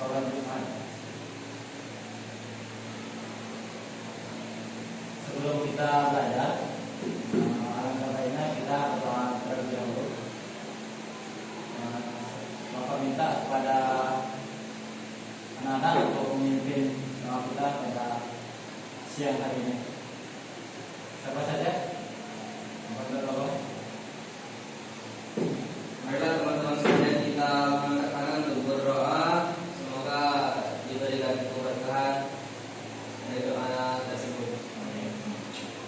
sholat Jumat. Sebelum kita belajar, alangkah baiknya kita berdoa terlebih dahulu. Bapak minta kepada anak-anak untuk memimpin doa kita pada siang hari ini. Siapa saja? Bapak tolong. Marilah teman-teman sekalian kita mengangkat tangan untuk berdoa. Semoga diberikan keberkahan dari doa tersebut.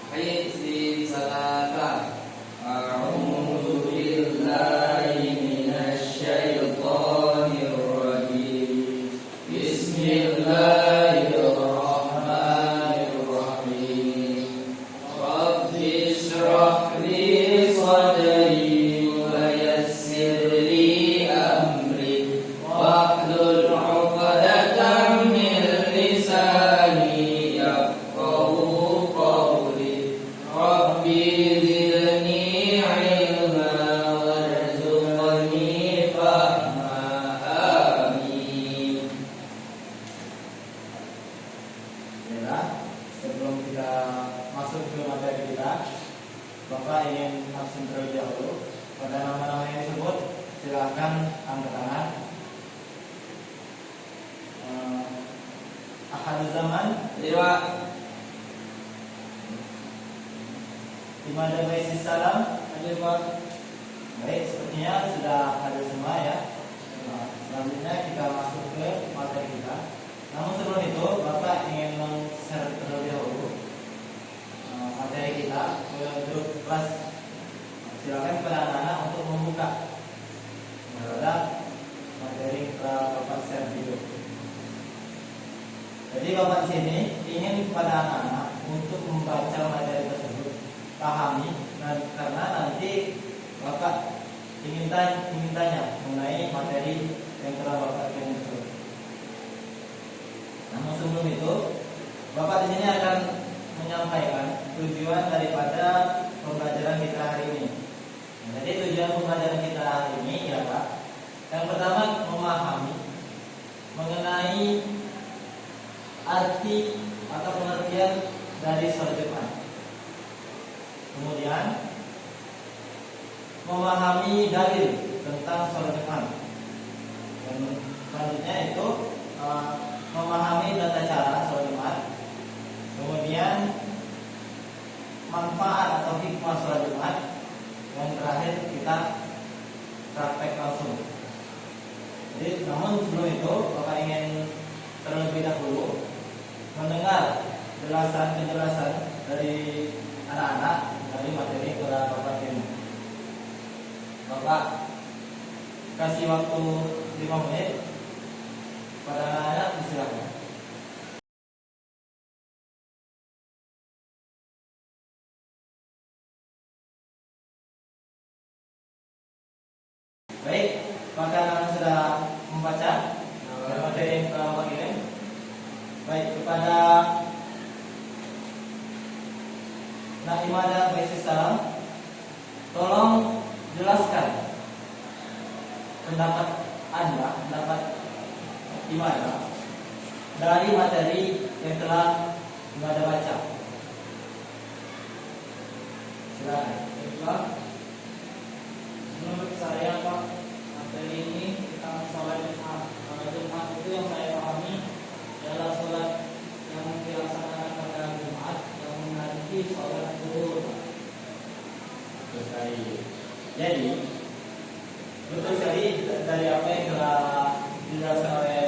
Hai istri salata. A'udzu billahi minasy syaithanir rajim. Bismillahirrahmanirrahim. Rabbi ishrah li sadri wa yassir li amri wahlul 'uqdatam min lisani yafqahu qawli. Rabbi zidni 'ilma warzuqni fahma. Amin. Baiklah, sebelum kita masuk ke materi kita, Bapak ingin langsung terlebih dahulu pada nama-nama yang disebut. Silakan angkat tangan. Ahad zaman, Terima. Imada Baisis Salam. Hadir Pak. Baik, sepertinya sudah hadir semua ya. Selanjutnya kita masuk ke materi kita. Namun sebelum itu, Bapak ingin men-share terlebih dahulu materi kita ke grup kelas. Silakan kepada anak-anak untuk membuka terhadap materi telah Bapak share di grup. Jadi Bapak di sini ingin kepada anak-anak untuk membaca materi tersebut, pahami, karena nanti Bapak ingin tanya mengenai materi yang telah Bapak kirim tersebut. Namun sebelum itu, Bapak di sini akan menyampaikan tujuan daripada pembelajaran kita hari ini. Jadi tujuan pembelajaran kita hari ini ialah yang pertama memahami mengenai arti atau pengertian dari sholat Jumat. Kemudian memahami dalil tentang sholat Jumat. Dan selanjutnya itu memahami tata cara sholat Jumat. Kemudian manfaat atau hikmah sholat Jumat. Yang terakhir kita praktek langsung. Jadi, namun sebelum itu Bapak ingin terlebih dahulu mendengar penjelasan dari anak-anak dari materi yang telah Bapak kirim. Bapak kasih waktu 5 menit pada anak-anak, silakan. Baik, maka anak sudah membaca materi yang telah Bapak kirim. Baik, kepada Naimada Baisis Salam, tolong jelaskan pendapat Anda, pendapat Imada dari materi yang telah Imada baca. Silakan. Menurut saya Pak, materi ini tentang sholat Jumat. Sholat Jumat itu yang saya pahami adalah sholat yang dilaksanakan pada Jumat yang mengganti sholat zuhur. Betul sekali. Jadi betul sekali dari apa yang telah dijelaskan oleh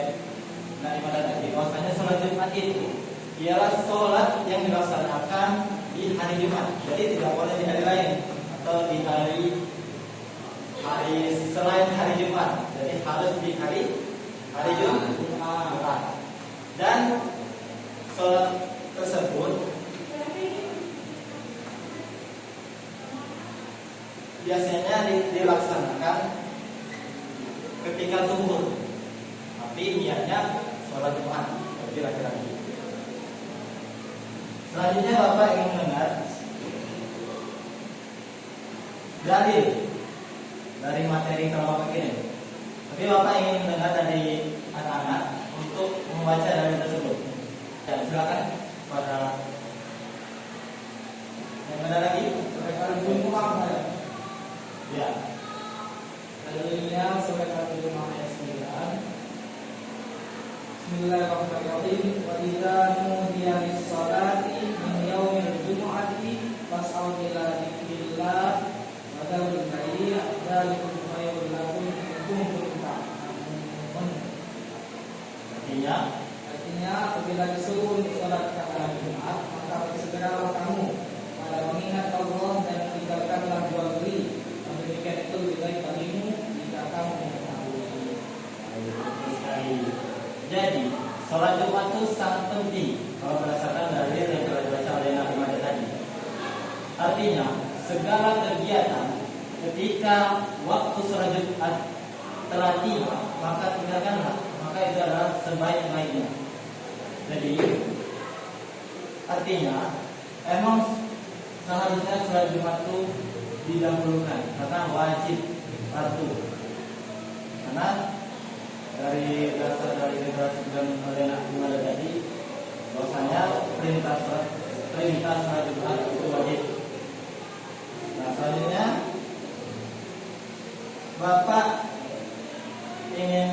Naimada tadi, bahwasanya sholat Jumat itu ialah sholat yang dilaksanakan di hari Jumat. Jadi tidak boleh di hari lain atau di hari selain hari Jumat. Jadi harus di hari Jumat. Dan sholat tersebut biasanya dilaksanakan ketika zuhur, tapi niatnya sholat Jumat. Kira-kira gitu. Selanjutnya Bapak ingin mendengar dalil dari materi yang Bapak kirim. Tapi Bapak ingin mendengar dari anak-anak untuk membaca dalil tersebut. Ya, silakan pada yang ada lagi. Surah Al-Jumu'ah ya. Ya. Dalilnya surah Al-Jumu'ah ayat 9. Bismillahirrahmanirrahim. Wa idza nudiya lis-salati min yaumil jumu'ati fas'au ila dzikrillah wa dzarul bai'a dzalikum khairul lakum in kuntum ta'lamun. Artinya apabila disuruh untuk salat pada Jumat, maka bersegeralah kamu pada mengingat Allah dan tinggalkanlah jual beli. Demikian itu lebih baik bagimu jika kamu mengetahui. Jadi, sholat Jumat itu sangat penting kalau berdasarkan dalil yang telah dibaca oleh Nabi Muhammad tadi. Artinya, segala kegiatan ketika waktu sholat Jumat telah tiba, maka tinggalkanlah. Maka itu adalah sebaik-baiknya. Jadi, artinya, emang seharusnya sholat Jumat itu didahulukan karena wajib fardu. Karena dari dasar dari generasi dan oleh Nabi Muhammad tadi, bahwasanya perintah sholat Jumat itu wajib. Nah, selanjutnya Bapak ingin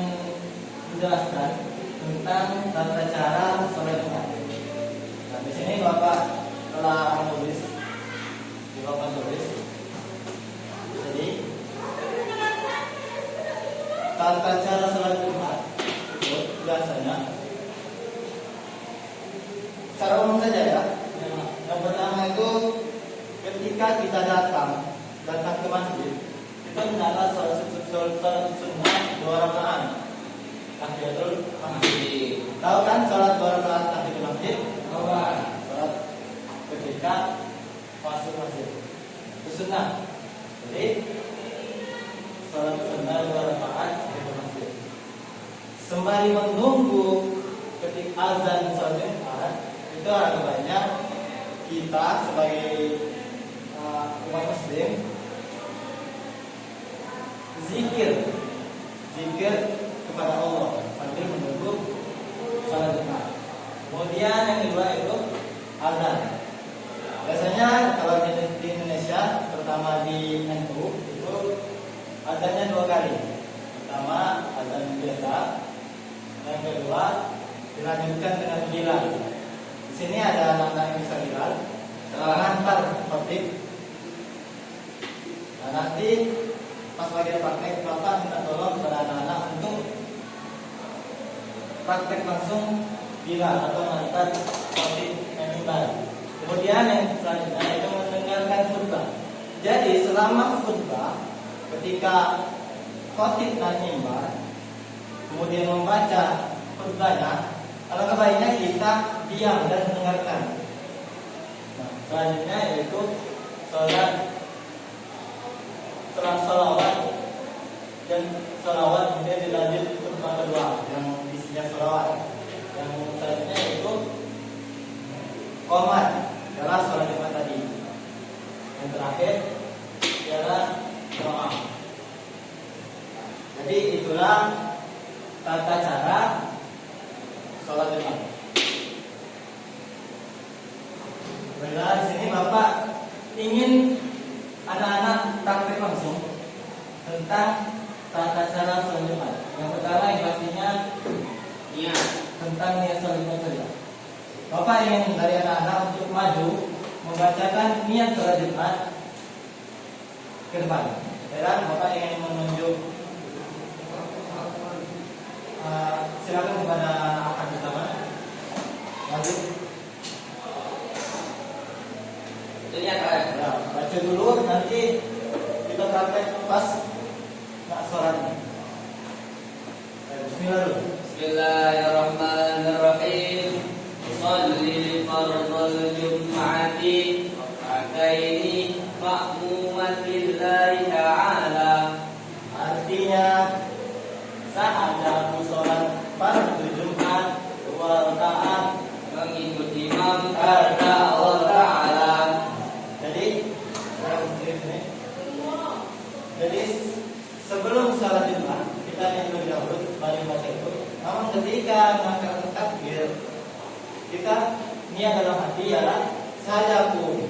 menjelaskan tentang tata cara sholat Jumat. Nah, di sini Bapak telah menulis di papan tulis. Jadi tata cara sholat Jumat itu biasanya secara umum saja ya. Yang pertama itu ketika kita datang ke masjid, kita hendaklah sholat sunnah 2 rakaat tahiyatul masjid. Tahu kan sholat 2 rakaat tahiyatul masjid? Sholat ketika masuk masjid itu sunnah. Jadi sholat sunnah 2 rakaat tahiyatul masjid. Sembari menunggu ketika azan sholat Jumat, itu ada banyak kita sebagai umat muslim zikir kepada Allah sambil menunggu sholat Jumat. Kemudian yang kedua itu azan. Biasanya kalau di Indonesia, terutama di NU, itu azannya 2 kali. Pertama azan biasa, yang kedua dilanjutkan dengan bilal. Di sini ada anak-anak yang bisa bilal, setelah hantar khotib. Nah, nanti pas bagian praktek, Bapak minta tolong kepada anak-anak untuk praktek langsung bilal atau hantar khotib yang mimbar. Kemudian yang selanjutnya itu mendengarkan khutbah. Jadi selama khutbah, ketika khotib dan mimbar kemudian membaca khutbahnya, alangkah baiknya kita diam dan mendengarkan. Nah, selanjutnya yaitu salawat dan salawat kemudian dilanjut khutbah kedua yang isinya salawat. Yang selanjutnya yaitu qomat adalah sholat Jumat tadi. Yang terakhir adalah doa. Jadi itulah tata cara sholat Jumat. Baiklah, di sini Bapak ingin anak-anak praktek langsung tentang tata cara sholat Jumat. Yang pertama yang pastinya niat, tentang niat sholat Jumat saja. Bapak ingin dari anak-anak untuk maju membacakan niat sholat Jumat ke depan. Dan Bapak ingin menunjuk, silakan kepada anak bersama. Maju. Jadi apa? Ya, baca dulu, nanti kita praktek pas nak sholatnya. Bismillah dulu. Bismillahirrahmanirrahim. Shalli fardhal jum'ati raka'ataini ma'muman lillahi ta'ala. Artinya saat aku sholat fardu Jumat 2 rakaat Mengikuti imam karena Allah Ta'ala. Jadi sebelum sholat Jumat kita yang lebih dahulu balik baca itu, namun ketika mengangkat takbir, kita niat dalam hati ialah saya pun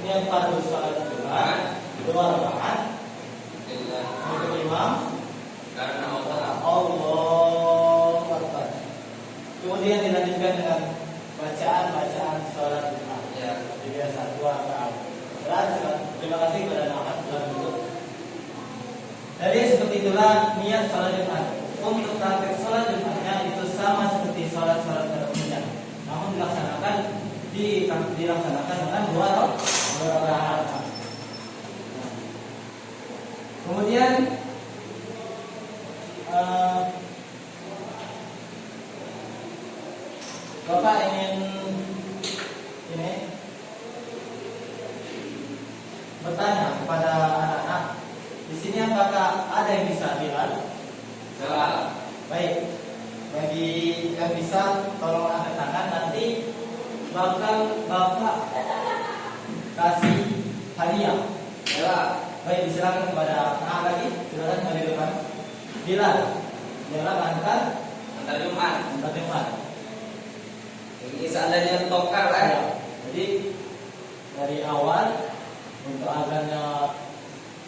niat pada sholat Jumat 2 rakaat untuk imam karena Allah. Allahu Akbar. Kemudian dilanjutkan dengan bacaan sholat Jumat. Ya. Biasa 2 rakaat. Terima kasih kepada Ahmad telah duduk. Jadi seperti itulah niat sholat Jumat. Untuk praktek sholat Jumatnya itu sama seperti sholat pada umumnya, namun dilaksanakan dengan 2 rakaat. Kemudian Bapak ingin ini bertanya kepada anak-anak di sini, apakah ada yang bisa bilang? Salah. Baik, bagi yang bisa tolong angkat tangan, nanti bakal Bapak kasih hadiah. Salah. Baik, silakan kepada anak lagi, silakan dari depan. Bilal, antar Jumat. Jumat. Ini seandainya tokar lah. Ya. Jadi dari awal untuk azannya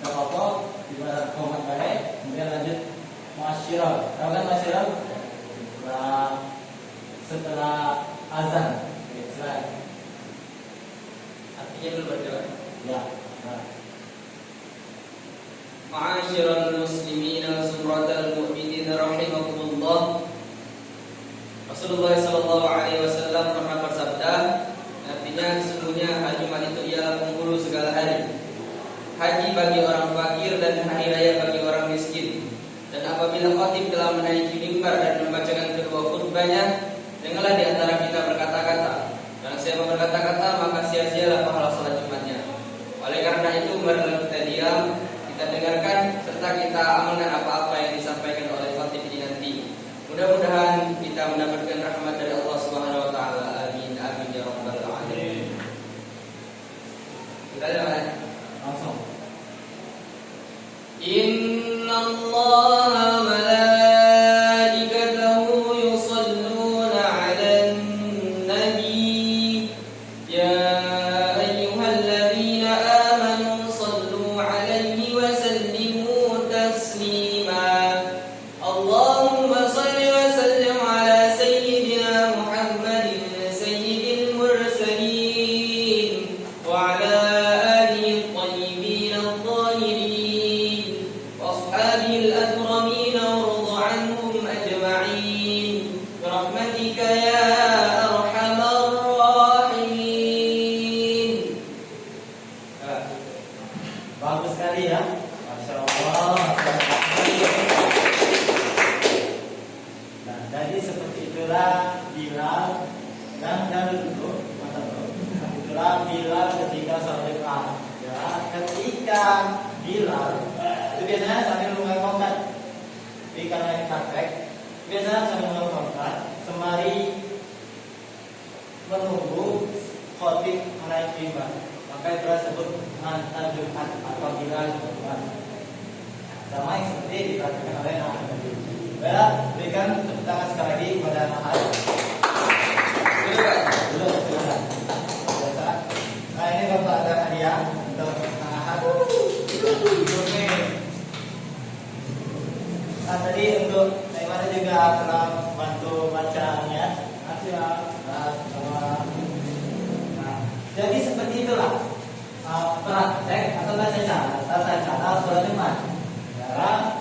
nggak apa-apa, ibarat komat baik, kemudian lanjut masyirah. Tahu kan masyirah? Setelah azan. Oke, silakan. Artinya dulu berdoa. Ya. Nah. Ma'asyiral muslimin sumratal mu'minin rahimakumullah. Rasulullah sallallahu alaihi wasallam pernah bersabda, artinya sesungguhnya hari Jumat itu ialah penghulu segala hari. Haji bagi orang fakir dan hari raya bagi orang miskin. Dan apabila khatib telah menaiki mimbar dan membacakan kedua khutbahnya, janganlah di antara kita berkata-kata. Dan siapa berkata-kata maka sia-sialah pahala salat Jumatnya. Oleh karena itu marilah kita diam, kita dengarkan serta kita amalkan apa-apa yang disampaikan oleh khatib ini nanti. Mudah-mudahan kita mendapatkan rahmat dari Allah Subhanahu wa taala. Amin amin ya rabbal alamin. Kita lihat Langsung. Inna Allah malaikatahu yusalluna 'alan nabi ya ayyuhalladzina amanu sallu 'alaihi wa sallimu taslima. Allahumma salli wa sallim 'ala sayyidina Muhammadin sayyidil mursalin wa 'ala alihi at-tayyibin at-tahirin wa ashabil akramin warḍa 'anhum ajma'in birahmatika ya arhamar rahimin. Bagus sekali ya. Masya Allah. Nah, jadi seperti itulah Bilal dan dulu itulah Bilal ketika sholat Jumat. Ya, ketika Bilal itu biasanya sambil mengangkat. Tapi karena ini praktek, biasanya sambil mengangkat sembari menunggu khatib naik mimbar. Maka itulah disebut antar Jumat atau Bilal Jumat. Sama yang seperti diperhatikan oleh Ahad tadi. Baik, berikan tepuk tangan sekali lagi kepada Ahad. Belum, silakan. Biasa. Nah, ini Bapak ada hadiah untuk Ahad. Oke. Nah, tadi untuk Aimana juga telah bantu bacaannya. Makasih ya. Nah, jadi seperti itulah praktek atau tata cara sholat Jumat. Ya,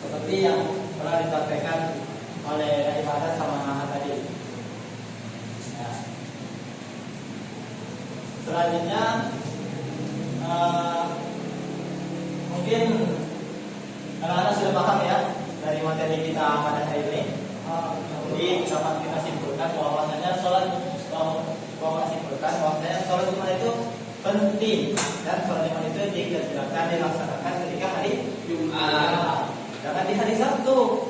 seperti yang telah dipraktekkan oleh Ibadah sama Ahad tadi. Ya. Selanjutnya mungkin anak-anak sudah paham ya dari materi kita pada hari ini. Jadi dapat kita simpulkan bahwasanya sholat Jumat itu penting dan sholat Jumat itu dikerjakan dilaksanakan ketika hari Jumat, jangan di hari Sabtu,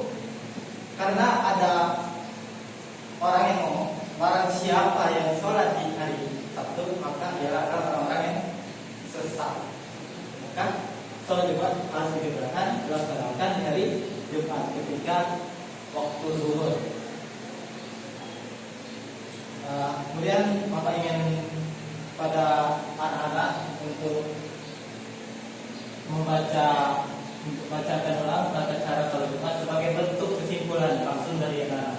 karena ada orang yang ngomong barang siapa yang sholat di hari Sabtu maka dia adalah orang-orang yang sesat. Maka sholat Jumat harus dilaksanakan di hari Jumat ketika menantikan waktu zuhur. Kemudian Bapak ingin pada anak-anak untuk membacakan ulang tata cara sholat Jumat sebagai bentuk kesimpulan langsung dari anak.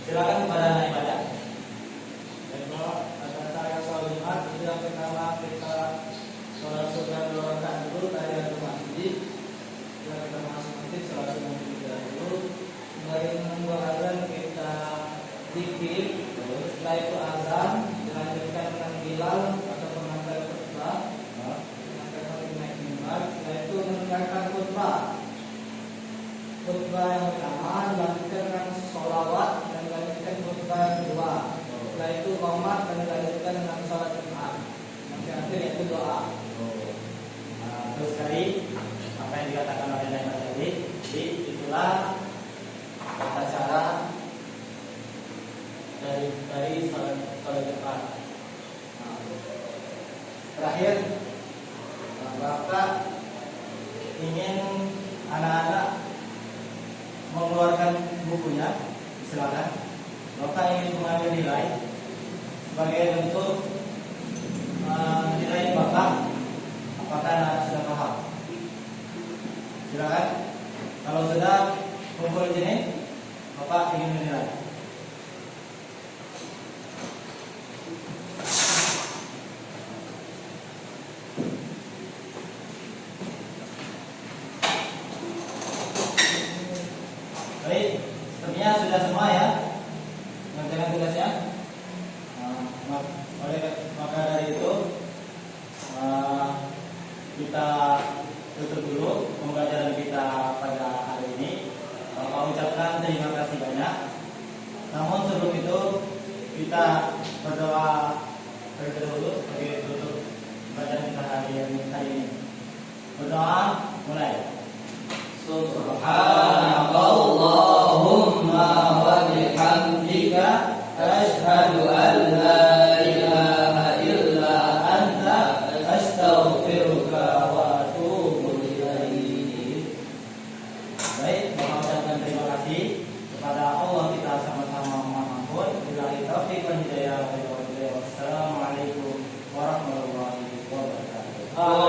Silakan kepada anak ibadah. Tata cara sholat Jumat itu yang pertama kita sholat sunnah 2 rakaat dulu, tahiyatul masjid. Setelah kita masuk masjid, sholat sunnah 3 dulu. Kemudian 2 azan kita zikir. Setelah itu azan dilanjutkan dengan bilal atau pengantar khutbah. Naik mimbar. Setelah itu mendengarkan khutbah. Khutbah yang pertama dilanjutkan dengan sholawat dan dilanjutkan khutbah yang kedua. Setelah itu qomat dan dilanjutkan dengan sholat Jumat. Yang terakhir yaitu doa. Terus sekali apa yang dikatakan oleh Nabi tadi, itulah tata cara dari sholat Jumat. Terakhir, Bapak ingin anak-anak mengeluarkan bukunya, silakan. Bapak ingin mengambil nilai sebagai bentuk nilai Bapak. Apakah anak sudah paham? Silakan. Kalau sudah kumpul di sini, Bapak ingin menilai. Baik, sepertinya sudah semua ya mengerjakan tugasnya. Maka dari itu kita tutup dulu pembelajaran kita pada hari ini. Bapak ucapkan terima kasih banyak. Namun sebelum itu kita berdoa terlebih dahulu sebagai tutup pembelajaran kita hari ini. Berdoa mulai. Subhanakallahumma wa bihamdika asyhadu an la ilaha illa anta astaghfiruka wa atubu ilaik. Baik, mohon ucapkan terima kasih kepada Allah, kita sama-sama memohon billahi taufiq wal hidayah. Wassalamualaikum warahmatullahi wabarakatuh.